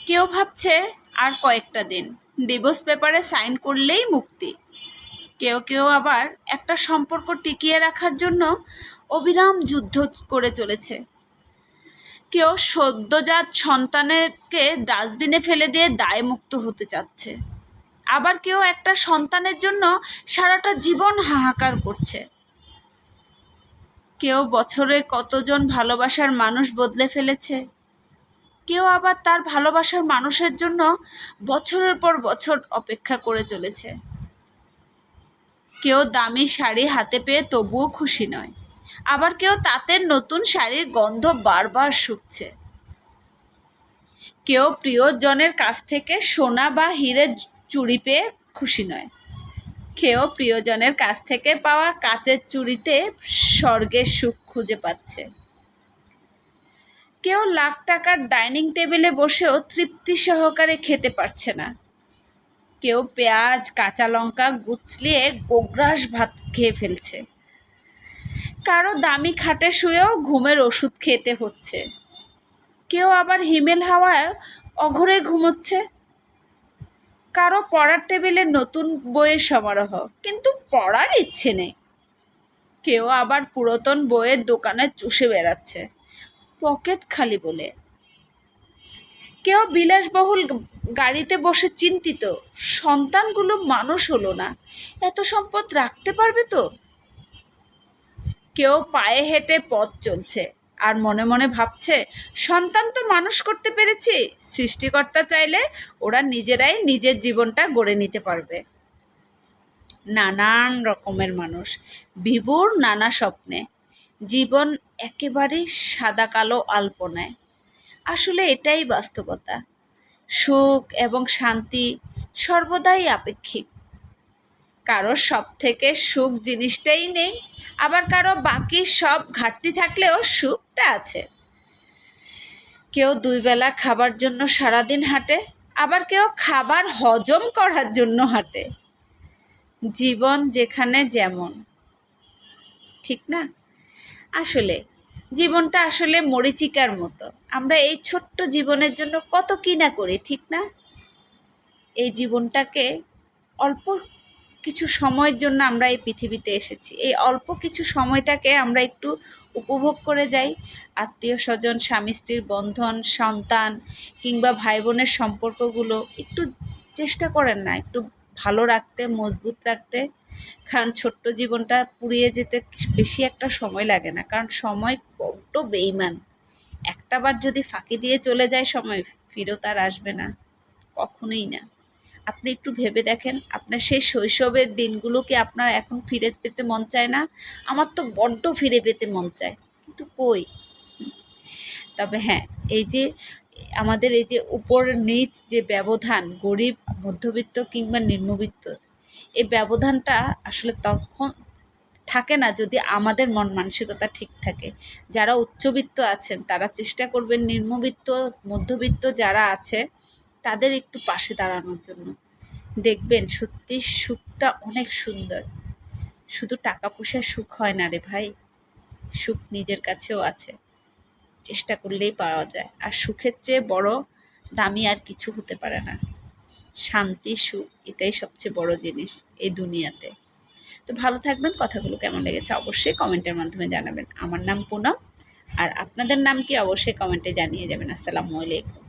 কেউ ভাবছে আর কয়েকটা দিন ডিভোর্স পেপারে সাইন করলেই মুক্তি। কেউ কেউ আবার একটা সম্পর্ক টিকিয়ে রাখার জন্য অবিরাম যুদ্ধ করে চলেছে। কেউ সদ্যজাত সন্তানকে ডাস্টবিনে ফেলে দিয়ে দায়মুক্ত হতে চাচ্ছে, আবার কেউ একটা সন্তানের জন্য সারাটা জীবন হাহাকার করছে। কেউ বছরে কতজন ভালোবাসার মানুষ বদলে ফেলেছে, কেউ আবার তার ভালোবাসার মানুষের জন্য বছরের পর বছর অপেক্ষা করে চলেছে। কেউ দামি শাড়ি হাতে পেয়ে তবুও খুশি নয়, আবার কেউ তাঁতের নতুন শাড়ির গন্ধ বারবার শুকছে। কেউ প্রিয়জনের কাছ থেকে সোনা বা হীরের চুড়ি পেয়ে খুশি নয়, কেউ প্রিয়জনের কাছ থেকে পাওয়া কাচের চুড়িতে স্বর্গের সুখ খুঁজে পাচ্ছে। কেউ লাখ টাকার ডাইনিং টেবিলে বসেও তৃপ্তি সহকারে খেতে পারছে না। কেউ পেঁয়াজ কাঁচা লঙ্কা গুছলিয়ে গোগ্রাস ভাত খেয়ে ফেলছে। কারো দামি খাটে শুয়েও ঘুমের ওষুধ খেতে হচ্ছে। কেউ আবার হিমেল হাওয়ায় অঘরে ঘুমোচ্ছে। কারো পড়ার টেবিলে নতুন বইয়ের সমারোহ, কিন্তু পড়ার ইচ্ছে নেই। কেউ আবার পুরাতন বইয়ের দোকানে চুষে বেড়াচ্ছে পকেট খালি বলে। কেউ বিলাসবহুল গাড়িতে বসে চিন্তিত, সন্তানগুলো মানুষ হলো না, এত সম্পদ রাখতে পারবে তো। কেউ পায়ে হেঁটে পথ চলছে আর মনে মনে ভাবছে, সন্তান তো মানুষ করতে পেরেছি, সৃষ্টিকর্তা চাইলে ওরা নিজেরাই নিজের জীবনটা গড়ে নিতে পারবে। নানান রকমের মানুষ, বিভোর নানা স্বপ্নে, জীবন একেবারেই সাদা কালো আলপনায়। আসলে এটাই বাস্তবতা। সুখ এবং শান্তি সর্বদাই আপেক্ষিক। কারো সব থেকে সুখ জিনিসটাই নেই, আবার কারো বাকি সব ঘাটতি থাকলেও সুখটা আছে। কেউ 2 বেলা খাবার জন্য সারাদিন হাঁটে, আবার কেউ খাবার হজম করার জন্য হাঁটে। জীবন যেখানে যেমন, ঠিক না? আসলে জীবনটা আসলে মরীচিকার মতো। আমরা এই ছোট্ট জীবনের জন্য কত কি না করি, ঠিক না? এই জীবনটাকে অল্প কিছু সময়ের জন্য আমরা এই পৃথিবীতে এসেছি। এই অল্প কিছু সময়টাকে আমরা একটু উপভোগ করে যাই। আত্মীয় স্বজন, স্বামী স্ত্রীর বন্ধন, সন্তান কিংবা ভাই বোনের সম্পর্কগুলো একটু চেষ্টা করেন না একটু ভালো রাখতে, মজবুত রাখতে। কারণ ছোট্ট জীবনটা পুড়িয়ে যেতে বেশি একটা সময় লাগে না, কারণ সময় বড্ড বেইমান। একটাবার যদি ফাঁকি দিয়ে চলে যায় সময়, ফিরত আর আসবে না, কখনোই না। আপনি একটু ভেবে দেখেন, আপনার সেই শৈশবের দিনগুলো কি আপনার এখন ফিরে পেতে মন চায় না? আমার তো বড্ড ফিরে পেতে মন চায়, কিন্তু কই। তবে হ্যাঁ, এই যে আমাদের এই যে উপর নিচ যে ব্যবধান, গরিব মধ্যবিত্ত কিংবা নিম্নবিত্ত, এই ব্যবধানটা আসলে তখন থাকে না যদি আমাদের মন মানসিকতা ঠিক থাকে। যারা উচ্চবিত্ত আছেন তারা চেষ্টা করবেন নিম্নবিত্ত মধ্যবিত্ত যারা আছে তাদের একটু পাশে দাঁড়ানোর জন্য। দেখবেন সত্যি সুখটা অনেক সুন্দর। শুধু টাকা পয়সার সুখ হয় না রে ভাই, সুখ নিজের কাছেও আছে, চেষ্টা করলেই পাওয়া যায়। আর সুখের চেয়ে বড় দামি আর কিছু হতে পারে না। শান্তি, সুখ, এটাই সবচেয়ে বড় জিনিস এই দুনিয়াতে। তো ভালো থাকবেন। কথাগুলো কেমন লেগেছে অবশ্যই কমেন্টের মাধ্যমে জানাবেন। আমার নাম পুনম, আর আপনাদের নাম কি অবশ্যই কমেন্টে জানিয়ে যাবেন। আসসালামু আলাইকুম।